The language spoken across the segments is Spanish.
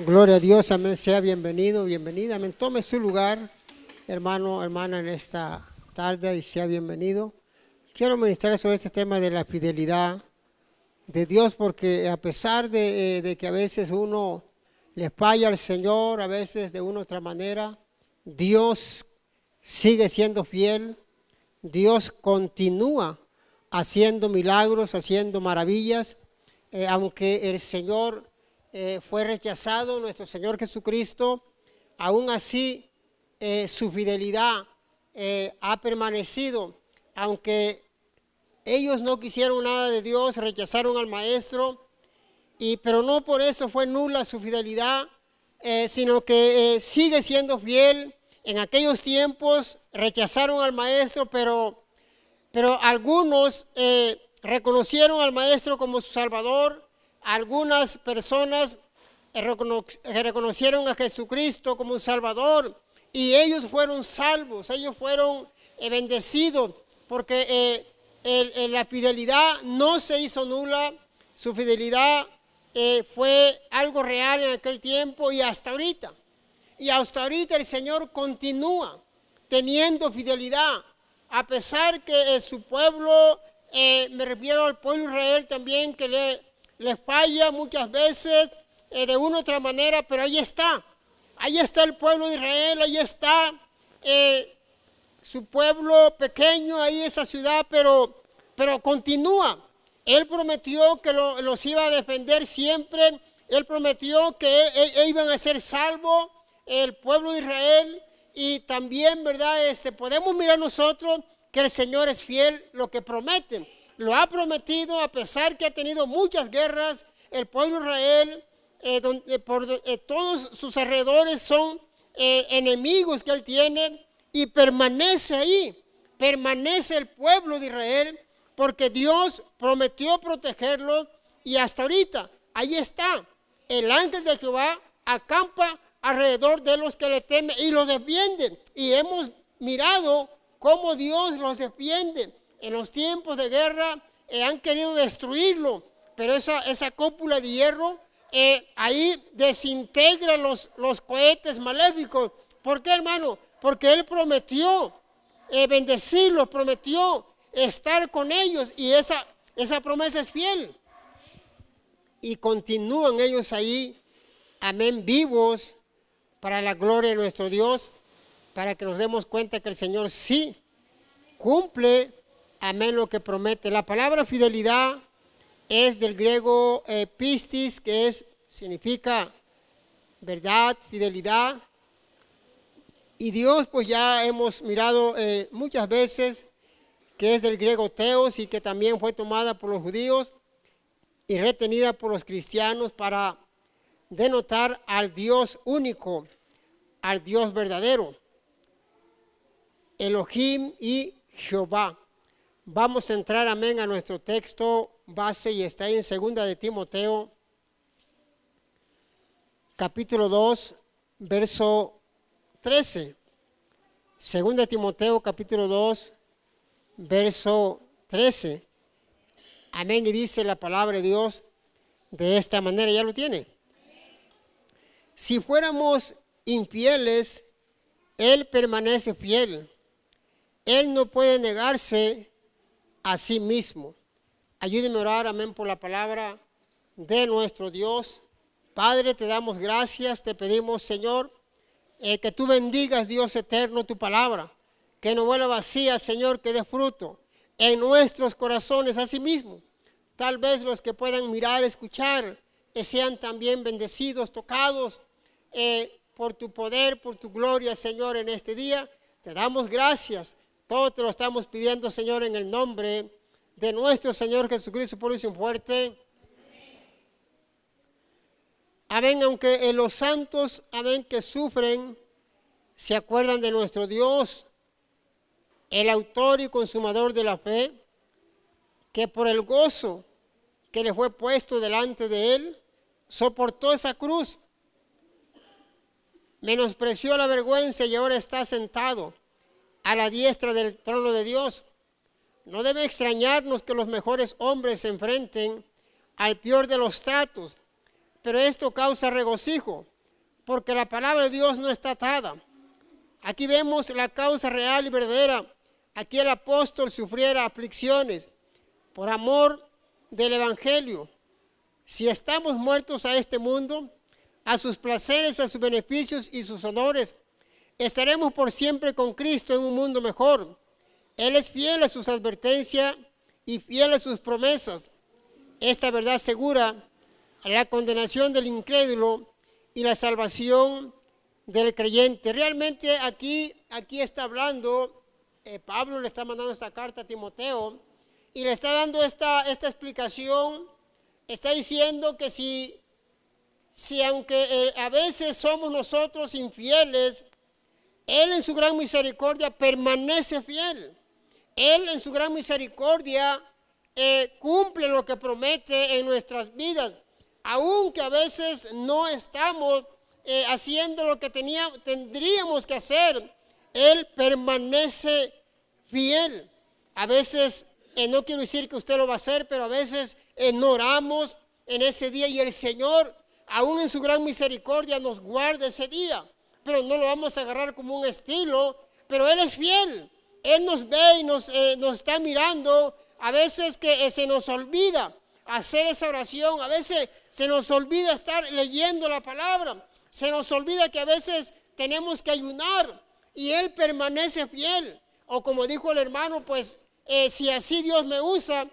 Gloria a Dios, amén, sea bienvenido, bienvenida, amén. Tome su lugar, hermano, hermana, en esta tarde y sea bienvenido. Quiero ministrar sobre este tema de la fidelidad de Dios, porque a pesar de que a veces uno le falla al Señor, a veces de una u otra manera, Dios sigue siendo fiel, Dios continúa haciendo milagros, haciendo maravillas, aunque el Señor fue rechazado, nuestro Señor Jesucristo, aún así su fidelidad ha permanecido, aunque ellos no quisieron nada de Dios, rechazaron al Maestro, pero no por eso fue nula su fidelidad, sino que sigue siendo fiel. En aquellos tiempos rechazaron al Maestro, pero algunos reconocieron al Maestro como su Salvador. Algunas personas reconocieron a Jesucristo como un Salvador y ellos fueron salvos, ellos fueron bendecidos, porque la fidelidad no se hizo nula, su fidelidad fue algo real en aquel tiempo y hasta ahorita. Y hasta ahorita el Señor continúa teniendo fidelidad, a pesar que su pueblo, me refiero al pueblo de Israel también, que le falla muchas veces de una u otra manera, pero ahí está el pueblo de Israel, ahí está su pueblo pequeño, ahí esa ciudad, pero continúa. Él prometió que los iba a defender siempre, Él prometió que iban a ser salvos el pueblo de Israel, y también, ¿verdad? Podemos mirar nosotros que el Señor es fiel, lo que promete. Lo ha prometido a pesar que ha tenido muchas guerras. El pueblo de Israel, todos sus alrededores son enemigos que él tiene, y permanece ahí, permanece el pueblo de Israel, porque Dios prometió protegerlos, y hasta ahorita, ahí está, el ángel de Jehová acampa alrededor de los que le temen y los defiende, y hemos mirado cómo Dios los defiende. En los tiempos de guerra han querido destruirlo, pero esa cúpula de hierro ahí desintegra los cohetes maléficos. ¿Por qué, hermano? Porque Él prometió bendecirlos, prometió estar con ellos, y esa promesa es fiel. Y continúan ellos ahí, amén, vivos para la gloria de nuestro Dios, para que nos demos cuenta que el Señor sí cumple, amén, lo que promete. La palabra fidelidad es del griego pistis, que significa verdad, fidelidad. Y Dios, pues ya hemos mirado muchas veces que es del griego teos, y que también fue tomada por los judíos y retenida por los cristianos para denotar al Dios único, al Dios verdadero, Elohim y Jehová. Vamos a entrar, amén, a nuestro texto base, y está ahí en 2 de Timoteo, capítulo 2, verso 13. 2 de Timoteo, capítulo 2, verso 13. Amén, y dice la palabra de Dios de esta manera, ¿ya lo tiene? Si fuéramos infieles, Él permanece fiel. Él no puede negarse a sí mismo. Ayúdeme a orar, amén, por la palabra de nuestro Dios. Padre, te damos gracias, te pedimos, Señor, que tú bendigas, Dios eterno, tu palabra, que no vuelva vacía, Señor, que dé fruto en nuestros corazones a sí mismo. Tal vez los que puedan mirar, escuchar, sean también bendecidos, tocados por tu poder, por tu gloria, Señor, en este día. Te damos gracias. Todo te lo estamos pidiendo, Señor, en el nombre de nuestro Señor Jesucristo, por un fuerte. Amén. Aunque los santos, amén, que sufren, se acuerdan de nuestro Dios, el autor y consumador de la fe, que por el gozo que le fue puesto delante de él, soportó esa cruz, menospreció la vergüenza, y ahora está sentado a la diestra del trono de Dios. No debe extrañarnos que los mejores hombres se enfrenten al peor de los tratos, pero esto causa regocijo, porque la palabra de Dios no está atada. Aquí vemos la causa real y verdadera. Aquí el apóstol sufriera aflicciones por amor del evangelio. Si estamos muertos a este mundo, a sus placeres, a sus beneficios y sus honores, estaremos por siempre con Cristo en un mundo mejor. Él es fiel a sus advertencias y fiel a sus promesas. Esta verdad asegura la condenación del incrédulo y la salvación del creyente. Realmente aquí está hablando, Pablo le está mandando esta carta a Timoteo y le está dando esta explicación. Está diciendo que si aunque a veces somos nosotros infieles, Él en su gran misericordia permanece fiel. Él en su gran misericordia cumple lo que promete en nuestras vidas. Aunque a veces no estamos haciendo lo que tendríamos que hacer, Él permanece fiel. A veces, no quiero decir que usted lo va a hacer, pero a veces no oramos en ese día y el Señor, aún en su gran misericordia, nos guarda ese día. Pero no lo vamos a agarrar como un estilo, pero Él es fiel. Él nos ve y nos está mirando. A veces que se nos olvida hacer esa oración, a veces se nos olvida estar leyendo la palabra, se nos olvida que a veces tenemos que ayunar y Él permanece fiel. O como dijo el hermano, pues si así Dios me usa,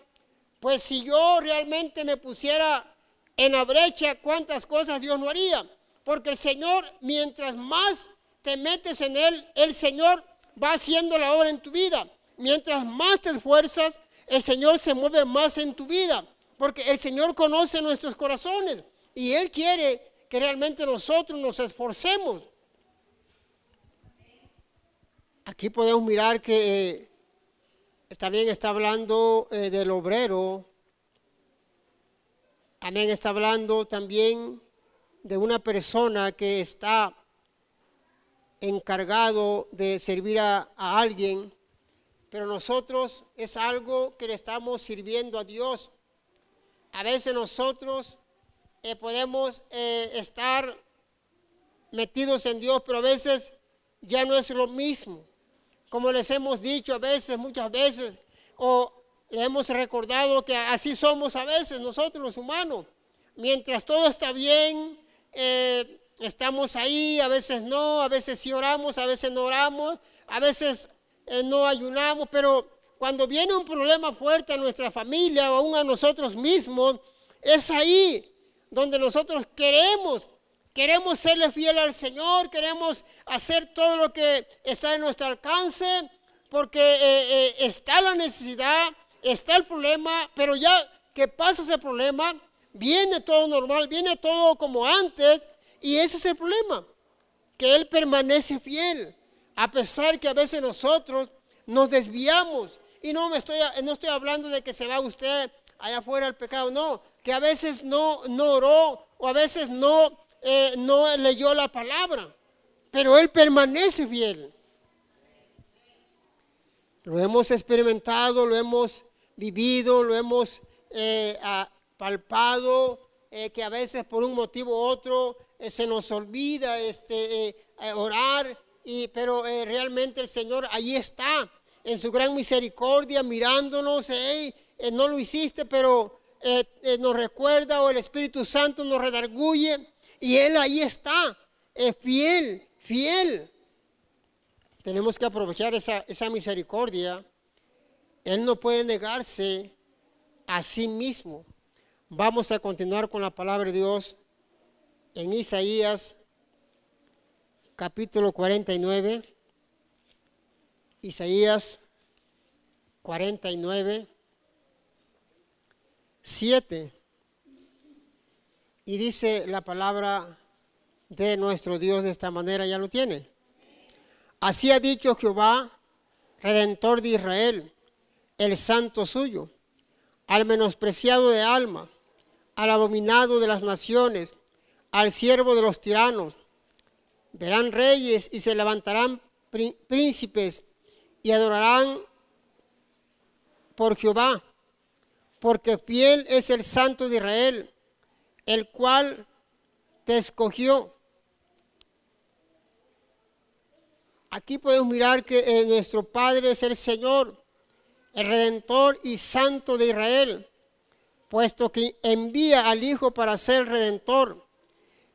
pues si yo realmente me pusiera en la brecha, cuántas cosas Dios no haría. Porque el Señor, mientras más te metes en Él, el Señor va haciendo la obra en tu vida. Mientras más te esfuerzas, el Señor se mueve más en tu vida. Porque el Señor conoce nuestros corazones y Él quiere que realmente nosotros nos esforcemos. Aquí podemos mirar que también está hablando del obrero. Amén, está hablando también de una persona que está encargado de servir a alguien, pero nosotros es algo que le estamos sirviendo a Dios. A veces nosotros podemos estar metidos en Dios, pero a veces ya no es lo mismo. Como les hemos dicho a veces, muchas veces, o le hemos recordado que así somos a veces nosotros los humanos. Mientras todo está bien, estamos ahí, a veces no, a veces sí oramos, a veces no oramos, a veces no ayunamos, pero cuando viene un problema fuerte a nuestra familia o aún a nosotros mismos, es ahí donde nosotros queremos serle fiel al Señor, queremos hacer todo lo que está en nuestro alcance, porque está la necesidad, está el problema, pero ya que pasa ese problema, viene todo normal, viene todo como antes, y ese es el problema, que Él permanece fiel, a pesar que a veces nosotros nos desviamos. Y no estoy hablando de que se va usted allá afuera al pecado, no, que a veces no oró o a veces no leyó la palabra, pero Él permanece fiel. Lo hemos experimentado, lo hemos vivido, lo hemos palpado, que a veces por un motivo u otro se nos olvida orar, pero realmente el Señor ahí está, en su gran misericordia, mirándonos. No lo hiciste, pero nos recuerda, o el Espíritu Santo nos redarguye, y Él ahí está, fiel. Tenemos que aprovechar esa misericordia. Él no puede negarse a sí mismo. Vamos a continuar con la palabra de Dios en Isaías capítulo 49. Isaías 49, 7. Y dice la palabra de nuestro Dios de esta manera, ¿ya lo tiene? Así ha dicho Jehová, Redentor de Israel, el santo suyo, al menospreciado de alma, al abominado de las naciones, al siervo de los tiranos. Verán reyes y se levantarán príncipes y adorarán por Jehová, porque fiel es el Santo de Israel, el cual te escogió. aquí podemos mirar que nuestro Padre es el Señor, el Redentor y Santo de Israel, puesto que envía al Hijo para ser Redentor.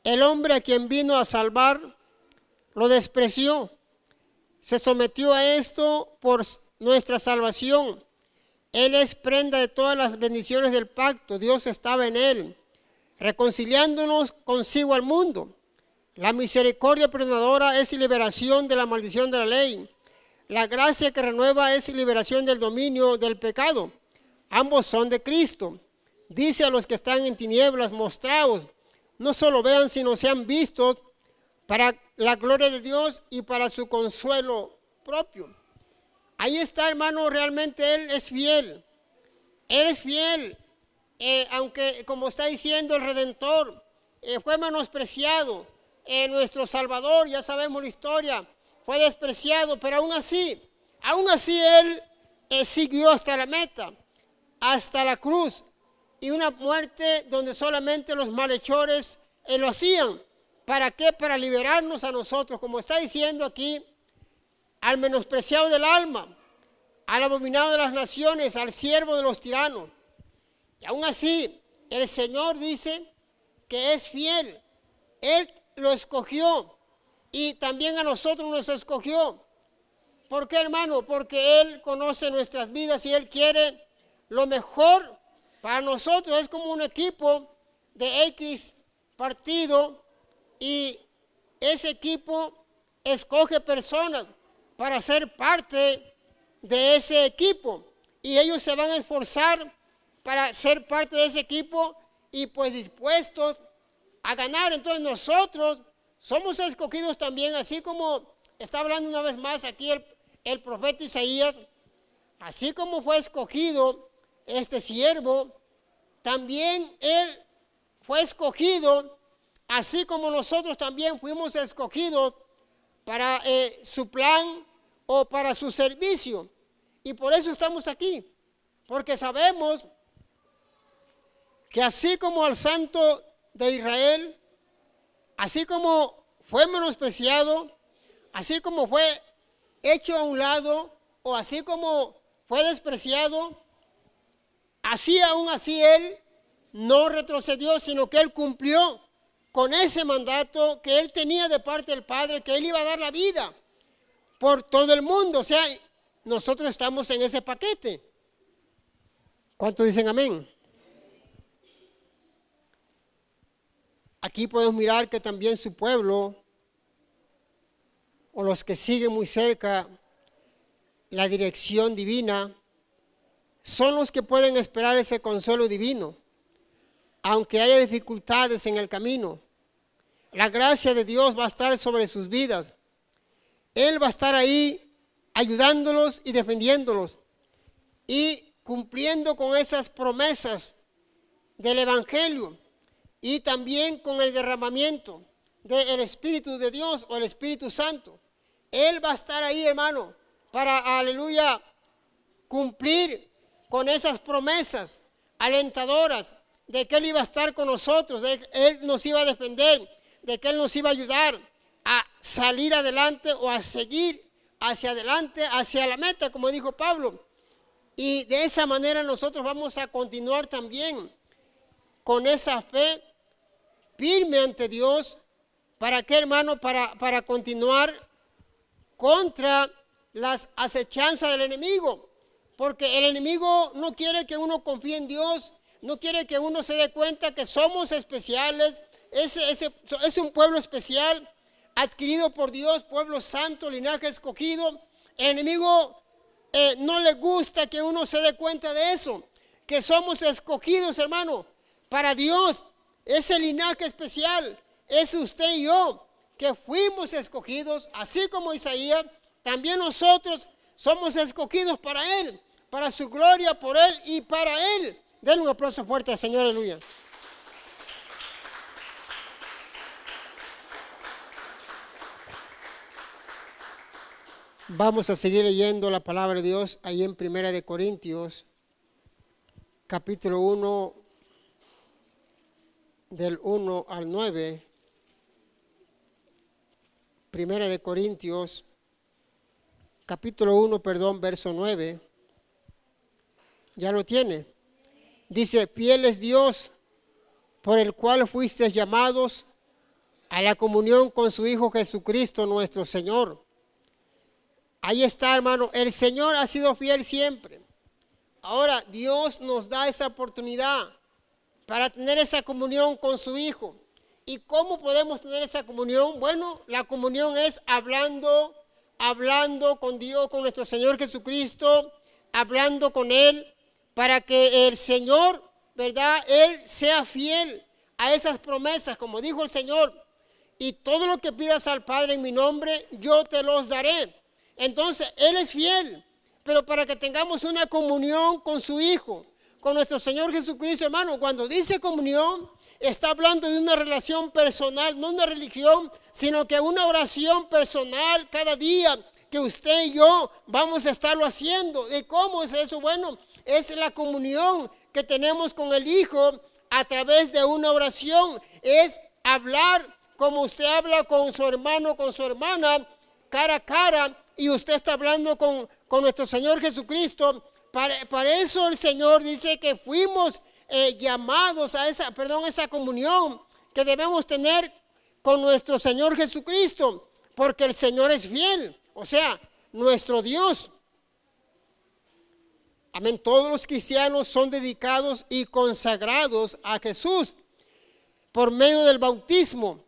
El hombre a quien vino a salvar lo despreció, se sometió a esto por nuestra salvación. Él es prenda de todas las bendiciones del pacto. Dios estaba en él, reconciliándonos consigo al mundo. La misericordia perdonadora es liberación de la maldición de la ley. La gracia que renueva es liberación del dominio del pecado. Ambos son de Cristo. Dice a los que están en tinieblas, mostraos, no solo vean, sino sean vistos para la gloria de Dios y para su consuelo propio. Ahí está, hermano, realmente Él es fiel. Él es fiel, aunque como está diciendo el Redentor, fue menospreciado. Nuestro Salvador, ya sabemos la historia, fue despreciado, pero aún así Él siguió hasta la meta, hasta la cruz, y una muerte donde solamente los malhechores lo hacían. ¿Para qué? Para liberarnos a nosotros, como está diciendo aquí, al menospreciado del alma, al abominado de las naciones, al siervo de los tiranos. Y aún así, el Señor dice que es fiel. Él lo escogió y también a nosotros nos escogió. ¿Por qué, hermano? Porque Él conoce nuestras vidas y Él quiere lo mejor para nosotros. Es como un equipo de X partido y ese equipo escoge personas para ser parte de ese equipo y ellos se van a esforzar para ser parte de ese equipo y pues dispuestos a ganar. Entonces nosotros somos escogidos también, así como está hablando una vez más aquí el profeta Isaías, así como fue escogido este siervo, también él fue escogido, así como nosotros también fuimos escogidos para su plan o para su servicio. Y por eso estamos aquí, porque sabemos que así como al Santo de Israel, así como fue menospreciado, así como fue hecho a un lado, o así como fue despreciado, así aún así Él no retrocedió, sino que Él cumplió con ese mandato que Él tenía de parte del Padre, que Él iba a dar la vida por todo el mundo. O sea, nosotros estamos en ese paquete. ¿Cuántos dicen amén? Aquí podemos mirar que también su pueblo, o los que siguen muy cerca la dirección divina, son los que pueden esperar ese consuelo divino, aunque haya dificultades en el camino. La gracia de Dios va a estar sobre sus vidas. Él va a estar ahí ayudándolos y defendiéndolos y cumpliendo con esas promesas del Evangelio y también con el derramamiento del Espíritu de Dios o el Espíritu Santo. Él va a estar ahí, hermano, para, aleluya, cumplir con esas promesas alentadoras de que Él iba a estar con nosotros, de que Él nos iba a defender, de que Él nos iba a ayudar a salir adelante o a seguir hacia adelante, hacia la meta, como dijo Pablo. Y de esa manera nosotros vamos a continuar también con esa fe firme ante Dios. ¿Para qué, hermano? Para continuar contra las acechanzas del enemigo. Porque el enemigo no quiere que uno confíe en Dios, no quiere que uno se dé cuenta que somos especiales. Es un pueblo especial, adquirido por Dios, pueblo santo, linaje escogido. El enemigo no le gusta que uno se dé cuenta de eso, que somos escogidos, hermano, para Dios. Ese linaje especial es usted y yo, que fuimos escogidos, así como Isaías. También nosotros somos escogidos para Él, para su gloria, por Él y para Él. Denle un aplauso fuerte al Señor, aleluya. Vamos a seguir leyendo la palabra de Dios ahí en Primera de Corintios, capítulo 1, del 1 al 9. Primera de Corintios, capítulo 1, perdón, verso 9. Ya lo tiene. Dice, fiel es Dios, por el cual fuisteis llamados a la comunión con su Hijo Jesucristo nuestro Señor. Ahí está, hermano, el Señor ha sido fiel siempre. Ahora Dios nos da esa oportunidad para tener esa comunión con su Hijo. ¿Y cómo podemos tener esa comunión? Bueno, la comunión es hablando con Dios, con nuestro Señor Jesucristo, hablando con Él, para que el Señor, ¿verdad? Él sea fiel a esas promesas, como dijo el Señor. Y todo lo que pidas al Padre en mi nombre, yo te los daré. Entonces, Él es fiel, pero para que tengamos una comunión con su Hijo, con nuestro Señor Jesucristo, hermano, cuando dice comunión, está hablando de una relación personal, no una religión, sino que una oración personal cada día que usted y yo vamos a estarlo haciendo. ¿Y cómo es eso? Bueno, es la comunión que tenemos con el Hijo a través de una oración. Es hablar como usted habla con su hermano, con su hermana, cara a cara, y usted está hablando con nuestro Señor Jesucristo. Para eso el Señor dice que fuimos llamados a esa comunión que debemos tener con nuestro Señor Jesucristo, porque el Señor es fiel, o sea, nuestro Dios. Amén. Todos los cristianos son dedicados y consagrados a Jesús por medio del bautismo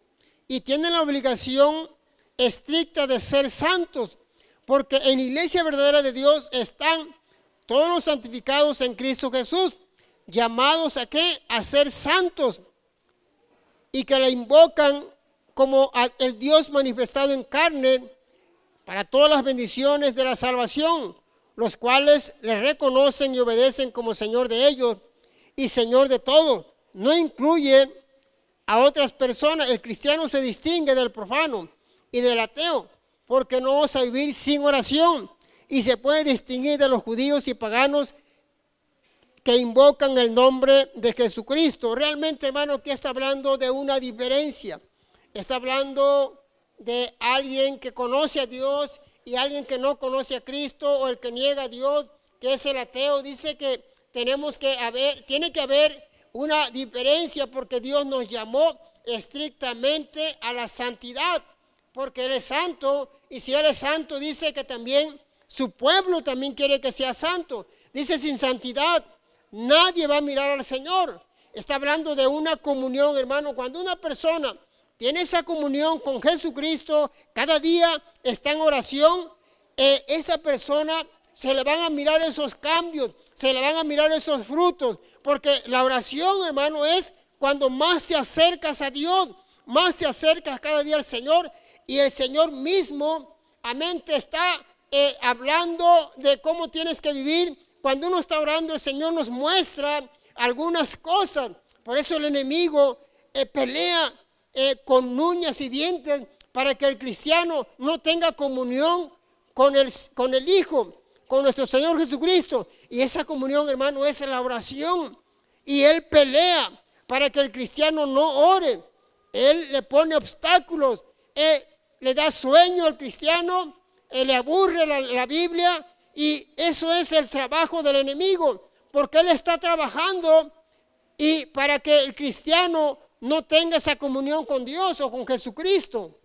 y tienen la obligación estricta de ser santos, porque en la iglesia verdadera de Dios están todos los santificados en Cristo Jesús, llamados a ¿qué? A ser santos, y que le invocan como el Dios manifestado en carne para todas las bendiciones de la salvación, los cuales le reconocen y obedecen como Señor de ellos y Señor de todos. No incluye a otras personas. El cristiano se distingue del profano y del ateo, porque no vamos a vivir sin oración, y se puede distinguir de los judíos y paganos que invocan el nombre de Jesucristo. Realmente, hermano, aquí está hablando de una diferencia. Está hablando de alguien que conoce a Dios y alguien que no conoce a Cristo, o el que niega a Dios, que es el ateo. Dice que tiene que haber una diferencia, porque Dios nos llamó estrictamente a la santidad, porque Él es santo, y si Él es santo, dice que también su pueblo también quiere que sea santo. Dice, sin santidad nadie va a mirar al Señor. Está hablando de una comunión, hermano. Cuando una persona tiene esa comunión con Jesucristo, cada día está en oración, esa persona se le van a mirar esos cambios, se le van a mirar esos frutos, porque la oración, hermano, es cuando más te acercas a Dios, más te acercas cada día al Señor, y el Señor mismo, amén, te está hablando de cómo tienes que vivir. Cuando uno está orando, el Señor nos muestra algunas cosas. Por eso el enemigo pelea con uñas y dientes para que el cristiano no tenga comunión con el Hijo, con nuestro Señor Jesucristo. Y esa comunión, hermano, es la oración. Y Él pelea para que el cristiano no ore. Él le pone obstáculos, le da sueño al cristiano, le aburre la Biblia, y eso es el trabajo del enemigo, porque él está trabajando y para que el cristiano no tenga esa comunión con Dios o con Jesucristo.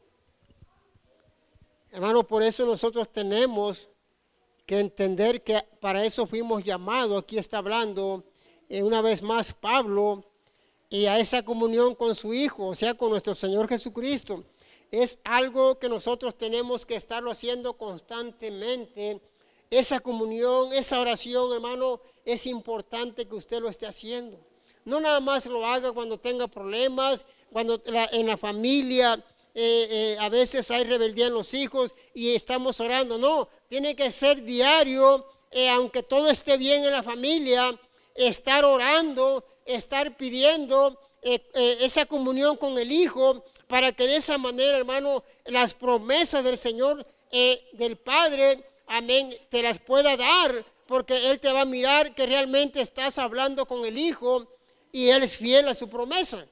Hermano, por eso nosotros tenemos que entender que para eso fuimos llamados. Aquí está hablando una vez más Pablo, y a esa comunión con su Hijo, o sea, con nuestro Señor Jesucristo. Es algo que nosotros tenemos que estarlo haciendo constantemente. Esa comunión, esa oración, hermano, es importante que usted lo esté haciendo. No nada más lo haga cuando tenga problemas, cuando en la familia a veces hay rebeldía en los hijos y estamos orando. No, tiene que ser diario, aunque todo esté bien en la familia, estar orando, estar pidiendo esa comunión con el Hijo, para que de esa manera, hermano, las promesas del Señor, del Padre, amén, te las pueda dar, porque Él te va a mirar que realmente estás hablando con el Hijo y Él es fiel a su promesa.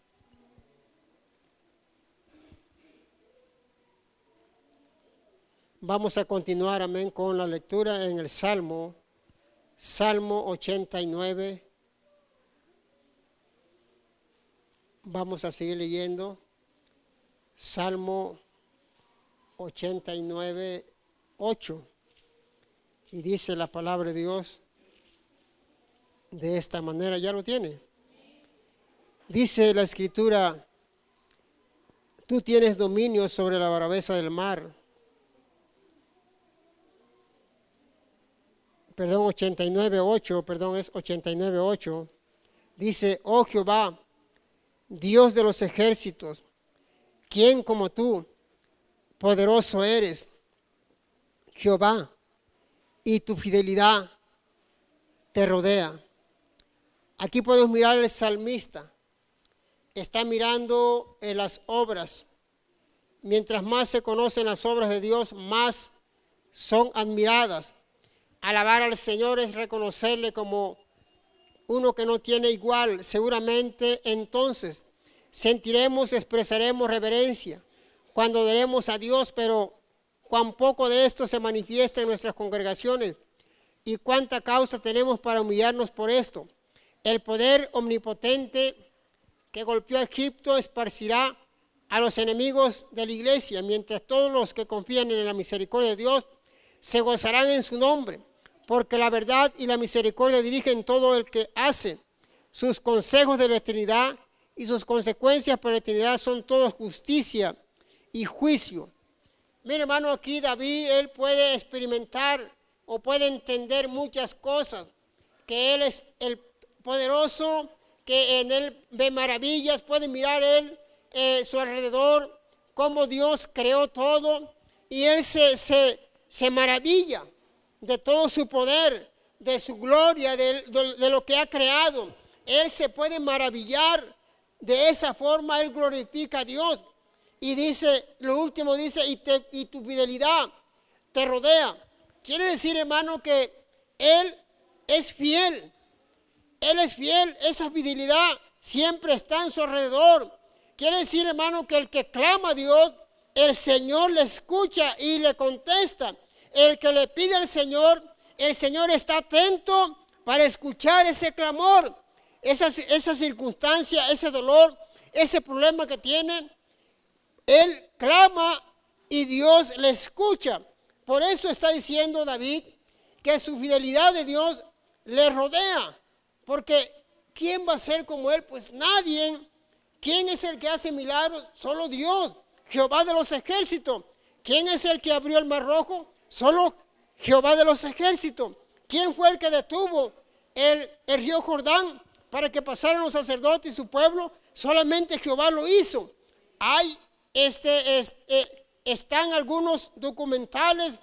Vamos a continuar, amén, con la lectura en el Salmo 89. Vamos a seguir leyendo Salmo 89, 8. Y dice la palabra de Dios de esta manera, ¿ya lo tiene? Dice la Escritura: tú tienes dominio sobre la braveza del mar. Perdón, 89:8, es 89:8. Dice: oh Jehová, Dios de los ejércitos, ¿quién como tú? Poderoso eres, Jehová, y tu fidelidad te rodea. Aquí podemos mirar al salmista. Está mirando en las obras. Mientras más se conocen las obras de Dios, más son admiradas. Alabar al Señor es reconocerle como uno que no tiene igual. Seguramente entonces sentiremos, expresaremos reverencia cuando oremos a Dios, pero cuán poco de esto se manifiesta en nuestras congregaciones y cuánta causa tenemos para humillarnos por esto. El poder omnipotente que golpeó a Egipto esparcirá a los enemigos de la iglesia, mientras todos los que confían en la misericordia de Dios se gozarán en su nombre, porque la verdad y la misericordia dirigen todo el que hace. Sus consejos de la eternidad y sus consecuencias para la eternidad son todos justicia y juicio. Mire, hermano, aquí David, él puede experimentar o puede entender muchas cosas, que él es el poderoso, que en él ve maravillas, puede mirar él su alrededor, cómo Dios creó todo, y él se maravilla de todo su poder, de su gloria, de lo que ha creado. Él se puede maravillar de esa forma, él glorifica a Dios. Y dice, lo último dice, y tu fidelidad te rodea. Quiere decir, hermano, que Él es fiel. Él es fiel, esa fidelidad siempre está en su alrededor. Quiere decir, hermano, que el que clama a Dios, el Señor le escucha y le contesta. El que le pide al Señor, el Señor está atento para escuchar ese clamor, esa circunstancia, ese dolor, ese problema que tiene. Él clama y Dios le escucha. Por eso está diciendo David que su fidelidad de Dios le rodea. Porque ¿quién va a ser como él? Pues nadie. ¿Quién es el que hace milagros? Solo Dios, Jehová de los ejércitos. ¿Quién es el que abrió el mar rojo? Solo Jehová de los ejércitos. ¿Quién fue el que detuvo el río Jordán para que pasaran los sacerdotes y su pueblo? Solamente Jehová lo hizo. Están algunos documentales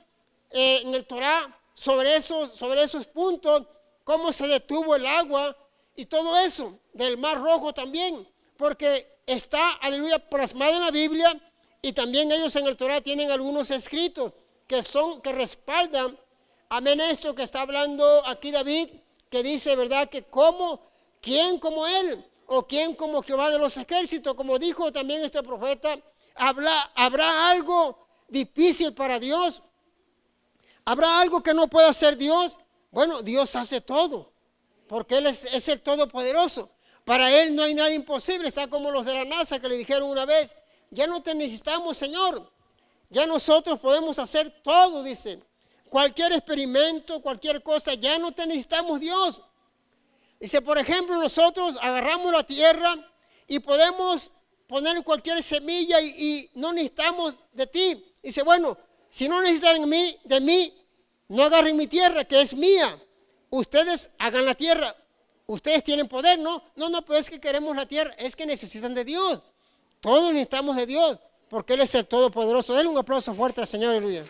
en el Torá sobre esos puntos, cómo se detuvo el agua y todo eso, del mar rojo también, porque está, aleluya, plasmado en la Biblia, y también ellos en el Torá tienen algunos escritos que respaldan, amén, esto que está hablando aquí David, que dice, ¿verdad?, que ¿quién como él? O quién como Jehová de los ejércitos, como dijo también este profeta. ¿Habrá algo difícil para Dios? ¿Habrá algo que no pueda hacer Dios? Bueno, Dios hace todo, porque Él es el Todopoderoso. Para Él no hay nada imposible. Está como los de la NASA que le dijeron una vez: ya no te necesitamos, Señor. Ya nosotros podemos hacer todo, dice. Cualquier experimento, cualquier cosa, ya no te necesitamos, Dios. Dice, por ejemplo, nosotros agarramos la tierra y podemos poner cualquier semilla y no necesitamos de ti. Dice, bueno, si no necesitan de mí, no agarren mi tierra, que es mía. Ustedes hagan la tierra. Ustedes tienen poder, ¿no? No, pero es que queremos la tierra, es que necesitan de Dios. Todos necesitamos de Dios, porque Él es el Todopoderoso. Denle un aplauso fuerte al Señor, aleluya.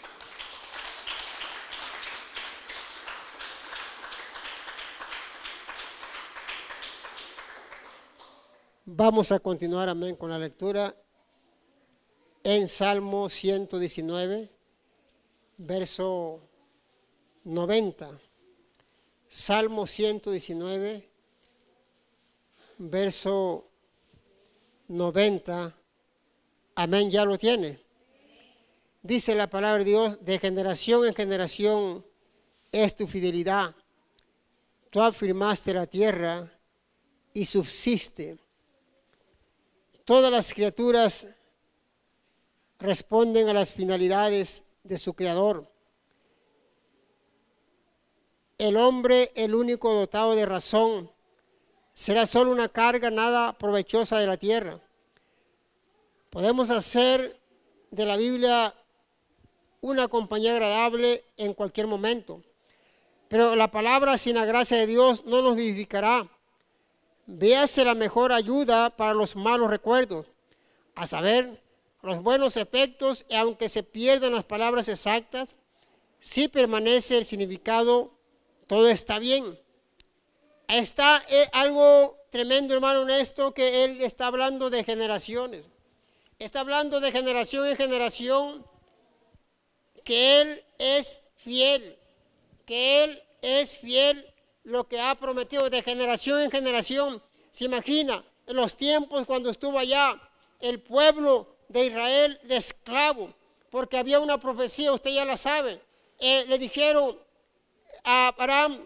Vamos a continuar, amén, con la lectura en Salmo 119, verso 90. Salmo 119, verso 90. Amén, ya lo tiene. Dice la palabra de Dios, de generación en generación es tu fidelidad. Tú afirmaste la tierra y subsiste. Todas las criaturas responden a las finalidades de su Creador. El hombre, el único dotado de razón, será solo una carga nada provechosa de la tierra. Podemos hacer de la Biblia una compañía agradable en cualquier momento, pero la palabra sin la gracia de Dios no nos vivificará. Véase la mejor ayuda para los malos recuerdos, a saber, los buenos efectos, y aunque se pierdan las palabras exactas, si permanece el significado, todo está bien. Está algo tremendo, hermano, en esto, que él está hablando de generaciones. Está hablando de generación en generación, que Él es fiel, que Él es fiel lo que ha prometido de generación en generación. Se imagina, en los tiempos cuando estuvo allá el pueblo de Israel de esclavo, porque había una profecía, usted ya la sabe, le dijeron a Abraham,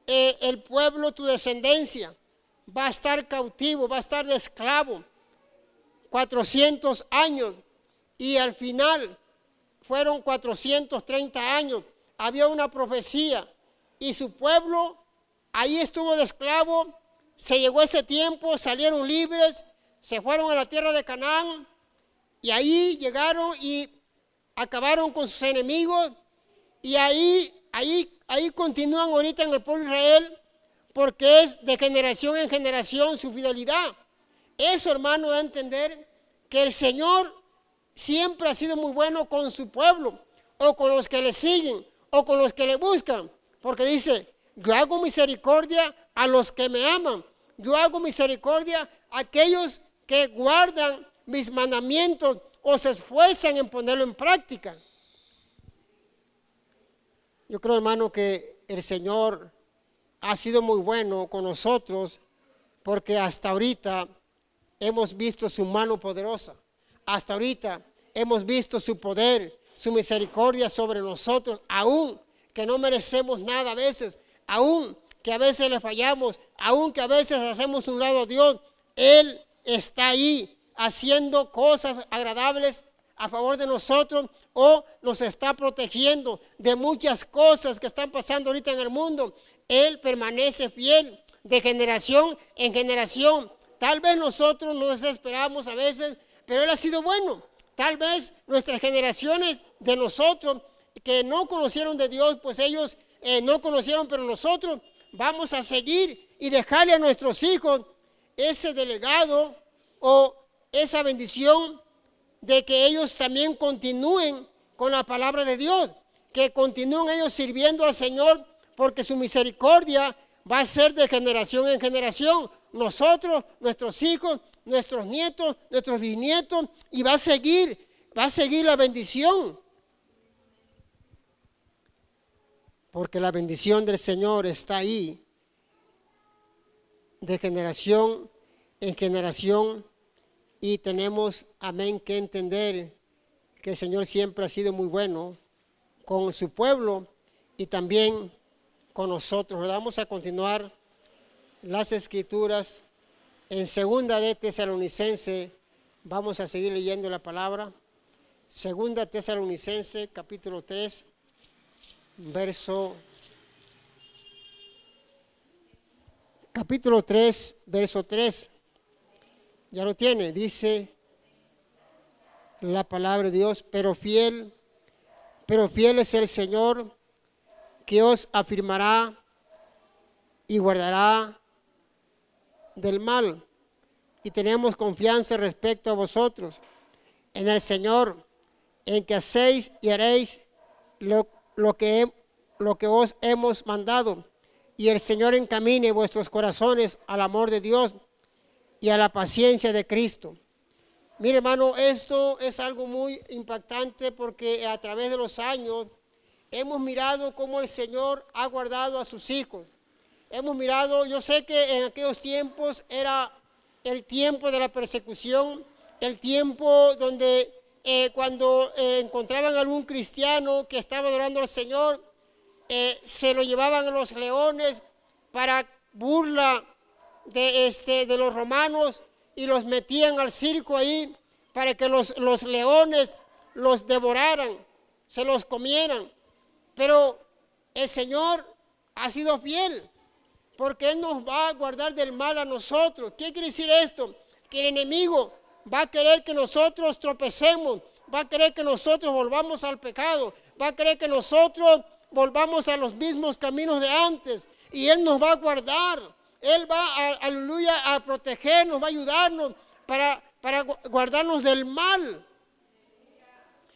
el pueblo, tu descendencia, va a estar cautivo, va a estar de esclavo 400 años, y al final fueron 430 años. Había una profecía y su pueblo ahí estuvo de esclavo. Se llegó ese tiempo, salieron libres, se fueron a la tierra de Canaán y ahí llegaron y acabaron con sus enemigos, y ahí continúan ahorita en el pueblo de Israel, porque es de generación en generación su fidelidad. Eso, hermano, da a entender que el Señor siempre ha sido muy bueno con su pueblo, o con los que le siguen, o con los que le buscan, porque dice, yo hago misericordia a los que me aman, yo hago misericordia a aquellos que guardan mis mandamientos o se esfuerzan en ponerlo en práctica. Yo creo, hermano, que el Señor ha sido muy bueno con nosotros, porque hasta ahorita hemos visto su mano poderosa. Hasta ahorita hemos visto su poder, su misericordia sobre nosotros, aún que no merecemos nada a veces, aún que a veces le fallamos, aún que a veces hacemos un lado a Dios. Él está ahí haciendo cosas agradables a favor de nosotros, o nos está protegiendo de muchas cosas que están pasando ahorita en el mundo. Él permanece fiel de generación en generación. Tal vez nosotros nos desesperamos a veces, pero Él ha sido bueno. Tal vez nuestras generaciones de nosotros que no conocieron de Dios, pues ellos no conocieron, pero nosotros vamos a seguir y dejarle a nuestros hijos ese delegado o esa bendición de que ellos también continúen con la palabra de Dios, que continúen ellos sirviendo al Señor, porque su misericordia va a ser de generación en generación. Nosotros, nuestros hijos, nuestros nietos, nuestros bisnietos, y va a seguir la bendición. Porque la bendición del Señor está ahí, de generación en generación, y tenemos, amén, que entender que el Señor siempre ha sido muy bueno con su pueblo y también con nosotros. Vamos a continuar las escrituras en Segunda de Tesalonicenses. Vamos a seguir leyendo la palabra. Segunda Tesalonicenses, capítulo 3, capítulo 3, verso 3. Ya lo tiene, dice la palabra de Dios, pero fiel es el Señor, que os afirmará y guardará del mal. Y tenemos confianza respecto a vosotros en el Señor, en que hacéis y haréis lo que os hemos mandado, y el Señor encamine vuestros corazones al amor de Dios y a la paciencia de Cristo. Mire, hermano, esto es algo muy impactante, porque a través de los años hemos mirado cómo el Señor ha guardado a sus hijos. Hemos mirado, yo sé que en aquellos tiempos era el tiempo de la persecución, el tiempo donde cuando encontraban algún cristiano que estaba adorando al Señor, se lo llevaban a los leones para burla de los romanos y los metían al circo ahí para que los leones los devoraran, se los comieran. Pero el Señor ha sido fiel, porque Él nos va a guardar del mal a nosotros. ¿Qué quiere decir esto? Que el enemigo va a querer que nosotros tropecemos, va a querer que nosotros volvamos al pecado, va a querer que nosotros volvamos a los mismos caminos de antes, y Él nos va a guardar. Él va, aleluya, a protegernos, va a ayudarnos para guardarnos del mal.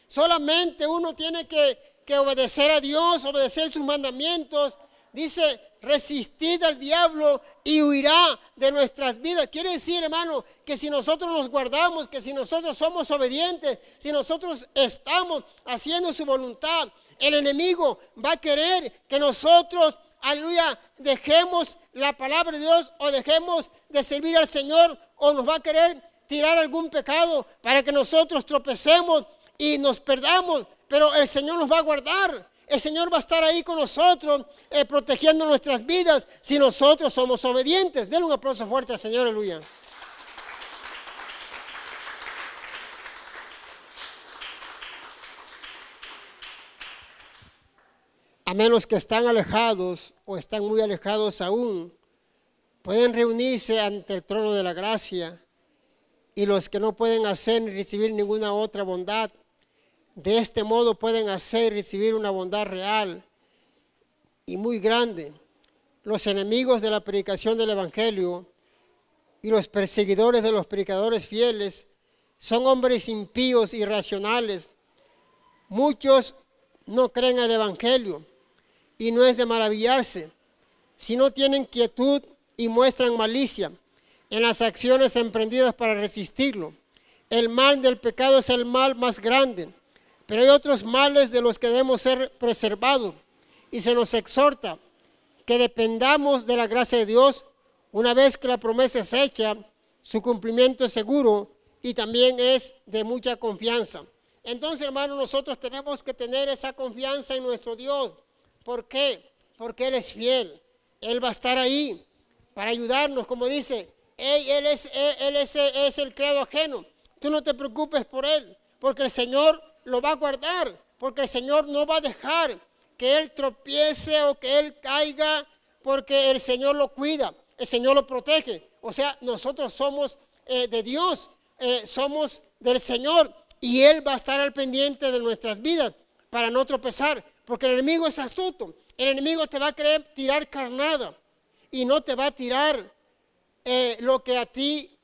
Solamente uno tiene que obedecer a Dios, obedecer sus mandamientos. Dice, resistid al diablo y huirá de nuestras vidas. Quiere decir, hermano, que si nosotros nos guardamos, que si nosotros somos obedientes, si nosotros estamos haciendo su voluntad, el enemigo va a querer que nosotros, aleluya, dejemos la palabra de Dios o dejemos de servir al Señor, o nos va a querer tirar algún pecado para que nosotros tropecemos y nos perdamos. Pero el Señor nos va a guardar. El Señor va a estar ahí con nosotros, protegiendo nuestras vidas, si nosotros somos obedientes. Denle un aplauso fuerte al Señor, aleluya. A menos que están alejados o están muy alejados aún, pueden reunirse ante el trono de la gracia, y los que no pueden hacer ni recibir ninguna otra bondad, de este modo pueden hacer y recibir una bondad real y muy grande. Los enemigos de la predicación del Evangelio y los perseguidores de los predicadores fieles son hombres impíos y irracionales. Muchos no creen al Evangelio, y no es de maravillarse, si no tienen quietud y muestran malicia en las acciones emprendidas para resistirlo. El mal del pecado es el mal más grande, pero hay otros males de los que debemos ser preservados, y se nos exhorta que dependamos de la gracia de Dios. Una vez que la promesa es hecha, su cumplimiento es seguro y también es de mucha confianza. Entonces, hermanos, nosotros tenemos que tener esa confianza en nuestro Dios. ¿Por qué? Porque Él es fiel. Él va a estar ahí para ayudarnos, como dice, Él es el criado ajeno. Tú no te preocupes por Él, porque el Señor lo va a guardar, porque el Señor no va a dejar que Él tropiece o que Él caiga, porque el Señor lo cuida, el Señor lo protege. O sea, nosotros somos de Dios, somos del Señor, y Él va a estar al pendiente de nuestras vidas para no tropezar, porque el enemigo es astuto. El enemigo te va a querer tirar carnada y no te va a tirar lo que a ti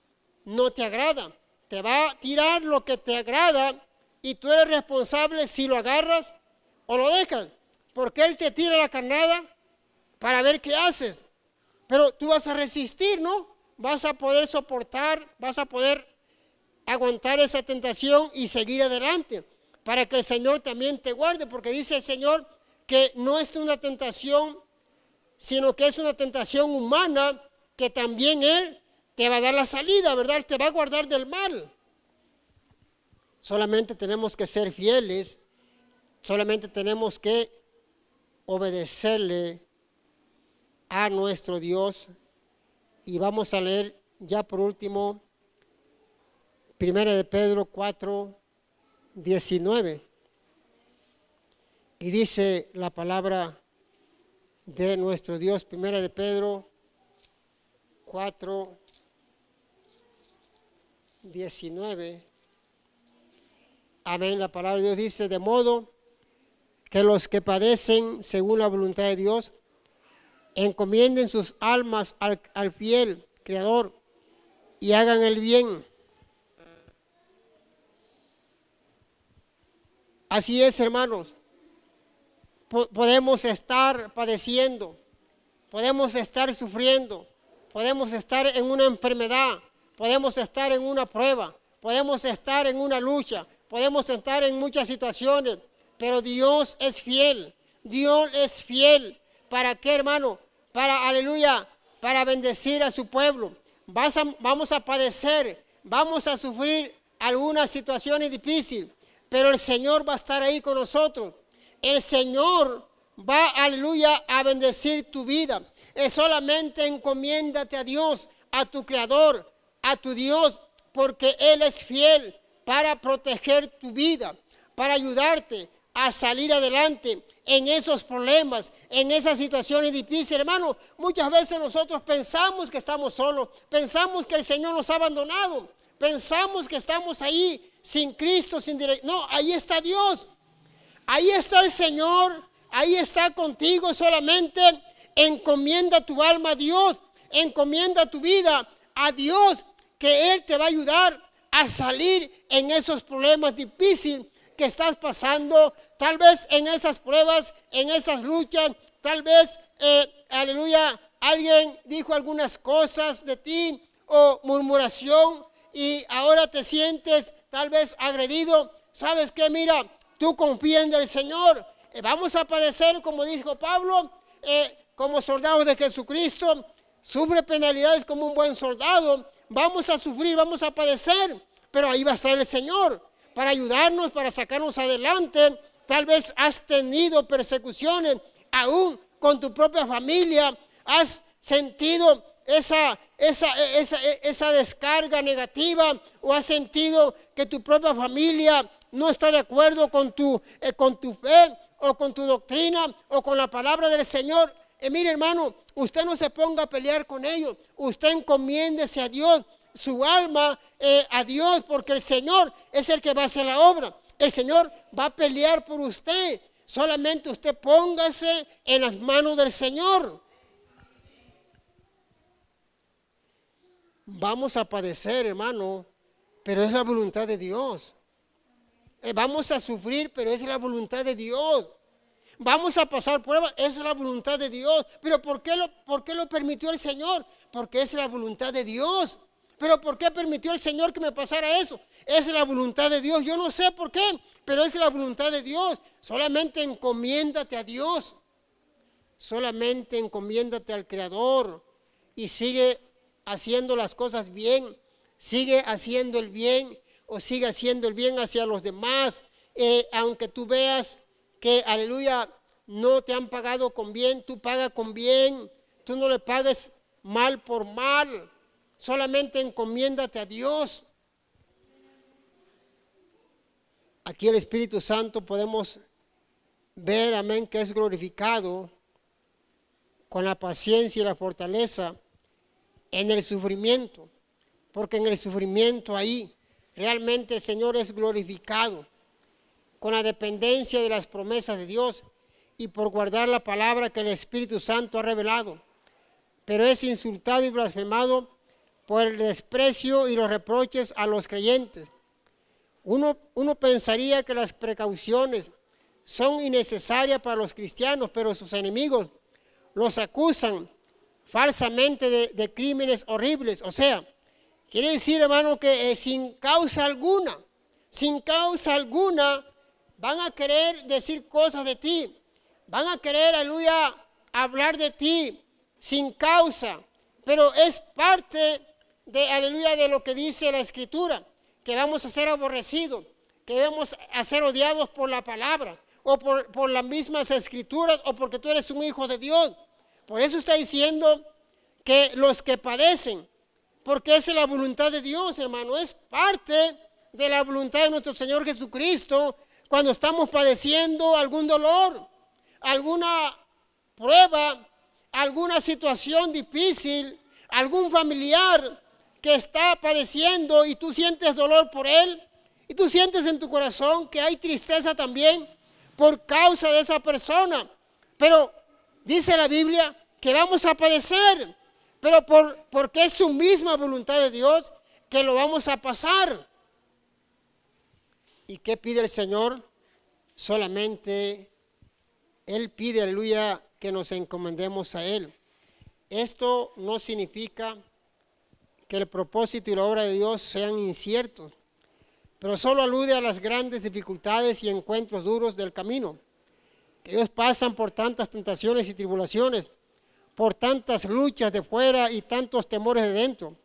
no te agrada. Te va a tirar lo que te agrada, y tú eres responsable si lo agarras o lo dejas, porque Él te tira la carnada para ver qué haces. Pero tú vas a resistir, ¿no? Vas a poder soportar, vas a poder aguantar esa tentación y seguir adelante, para que el Señor también te guarde, porque dice el Señor que no es una tentación, sino que es una tentación humana, que también Él te va a dar la salida, ¿verdad? Te va a guardar del mal. Solamente tenemos que ser fieles, solamente tenemos que obedecerle a nuestro Dios. Y vamos a leer ya por último 1 de Pedro 4, 19. Y dice la palabra de nuestro Dios, 1 de Pedro 4, 19. Amén. La palabra de Dios dice: de modo que los que padecen según la voluntad de Dios encomienden sus almas al fiel Creador y hagan el bien. Así es, hermanos. Podemos estar padeciendo, podemos estar sufriendo, podemos estar en una enfermedad, podemos estar en una prueba, podemos estar en una lucha, podemos estar en muchas situaciones, pero Dios es fiel. Dios es fiel. ¿Para qué, hermano? Para, aleluya, para bendecir a su pueblo. Vamos a padecer, vamos a sufrir algunas situaciones difíciles, pero el Señor va a estar ahí con nosotros. El Señor va, aleluya, a bendecir tu vida. Es solamente encomiéndate a Dios, a tu Creador, a tu Dios, porque Él es fiel para proteger tu vida, para ayudarte a salir adelante en esos problemas, en esas situaciones difíciles. Hermano, muchas veces nosotros pensamos que estamos solos, pensamos que el Señor nos ha abandonado, pensamos que estamos ahí sin Cristo, sin dirección. No, ahí está Dios, ahí está el Señor, ahí está contigo. Solamente encomienda tu alma a Dios, encomienda tu vida a Dios, que Él te va a ayudar a salir en esos problemas difíciles que estás pasando, tal vez en esas pruebas, en esas luchas, tal vez, aleluya, alguien dijo algunas cosas de ti o murmuración y ahora te sientes tal vez agredido. ¿Sabes qué? Mira, tú confía en el Señor. Vamos a padecer, como dijo Pablo, como soldados de Jesucristo, sufre penalidades como un buen soldado. Vamos a sufrir, vamos a padecer, pero ahí va a estar el Señor para ayudarnos, para sacarnos adelante. Tal vez has tenido persecuciones, aún con tu propia familia, has sentido esa descarga negativa, o has sentido que tu propia familia no está de acuerdo con tu fe, o con tu doctrina, o con la palabra del Señor. Mire, hermano, usted no se ponga a pelear con ellos, usted encomiéndese a Dios, su alma a Dios, porque el Señor es el que va a hacer la obra. El Señor va a pelear por usted. Solamente usted póngase en las manos del Señor. Vamos a padecer, hermano, pero es la voluntad de Dios. Vamos a sufrir, pero es la voluntad de Dios. Vamos a pasar pruebas, es la voluntad de Dios. Pero ¿por qué lo permitió el Señor? Porque es la voluntad de Dios. Pero ¿por qué permitió el Señor que me pasara eso? Es la voluntad de Dios. Yo no sé por qué, pero es la voluntad de Dios. Solamente encomiéndate a Dios. Solamente encomiéndate al Creador y sigue haciendo las cosas bien. Sigue haciendo el bien, o sigue haciendo el bien hacia los demás. Aunque tú veas que, aleluya, no te han pagado con bien, tú paga con bien. Tú no le pagues mal por mal. Solamente encomiéndate a Dios. Aquí el Espíritu Santo podemos ver, amén, que es glorificado con la paciencia y la fortaleza en el sufrimiento. Porque en el sufrimiento ahí realmente el Señor es glorificado, con la dependencia de las promesas de Dios y por guardar la palabra que el Espíritu Santo ha revelado. Pero es insultado y blasfemado por el desprecio y los reproches a los creyentes. Uno pensaría que las precauciones son innecesarias para los cristianos, pero sus enemigos los acusan falsamente de crímenes horribles. O sea, quiere decir, hermano, que sin causa alguna, van a querer decir cosas de ti, van a querer, aleluya, hablar de ti sin causa, pero es parte de, aleluya, de lo que dice la Escritura, que vamos a ser aborrecidos, que vamos a ser odiados por la palabra, o por las mismas Escrituras, o porque tú eres un hijo de Dios. Por eso está diciendo que los que padecen, porque es la voluntad de Dios, hermano, es parte de la voluntad de nuestro Señor Jesucristo. Cuando estamos padeciendo algún dolor, alguna prueba, alguna situación difícil, algún familiar que está padeciendo y tú sientes dolor por él, y tú sientes en tu corazón que hay tristeza también por causa de esa persona. Pero dice la Biblia que vamos a padecer, pero porque es su misma voluntad de Dios que lo vamos a pasar. ¿Y qué pide el Señor? Solamente Él pide, aleluya, que nos encomendemos a Él. Esto no significa que el propósito y la obra de Dios sean inciertos, pero solo alude a las grandes dificultades y encuentros duros del camino, que ellos pasan por tantas tentaciones y tribulaciones, por tantas luchas de fuera y tantos temores de dentro.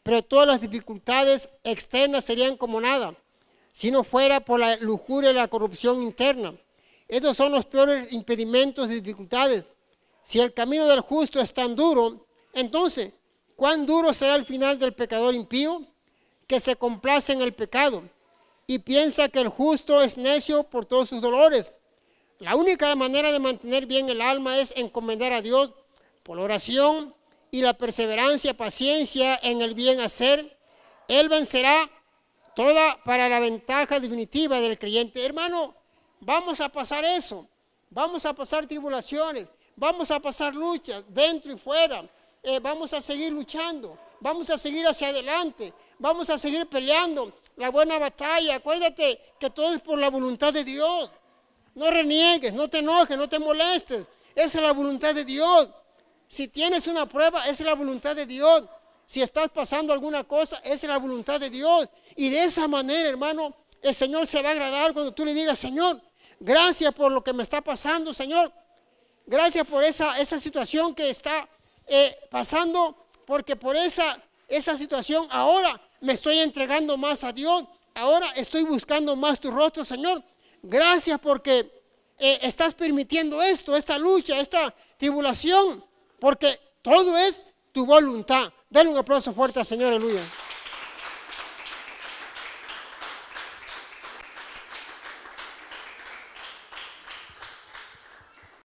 pero todas las dificultades externas serían como nada, si no fuera por la lujuria y la corrupción interna. Estos son los peores impedimentos y dificultades. Si el camino del justo es tan duro, entonces, ¿cuán duro será el final del pecador impío que se complace en el pecado y piensa que el justo es necio por todos sus dolores? La única manera de mantener bien el alma es encomendar a Dios por la oración y la perseverancia, paciencia en el bien hacer. Él vencerá toda para la ventaja definitiva del creyente. Hermano, vamos a pasar eso, vamos a pasar tribulaciones, vamos a pasar luchas dentro y fuera, vamos a seguir luchando, vamos a seguir hacia adelante, vamos a seguir peleando la buena batalla. Acuérdate que todo es por la voluntad de Dios. No reniegues, no te enojes, no te molestes. Esa es la voluntad de Dios. Si tienes una prueba, esa es la voluntad de Dios. Si estás pasando alguna cosa, esa es la voluntad de Dios. Y de esa manera, hermano, el Señor se va a agradar cuando tú le digas: Señor, gracias por lo que me está pasando, Señor. Gracias por esa situación que está pasando, porque por esa situación ahora me estoy entregando más a Dios. Ahora estoy buscando más tu rostro, Señor. Gracias porque estás permitiendo esto, esta lucha, esta tribulación, porque todo es tu voluntad. Dale un aplauso fuerte al Señor, aleluya.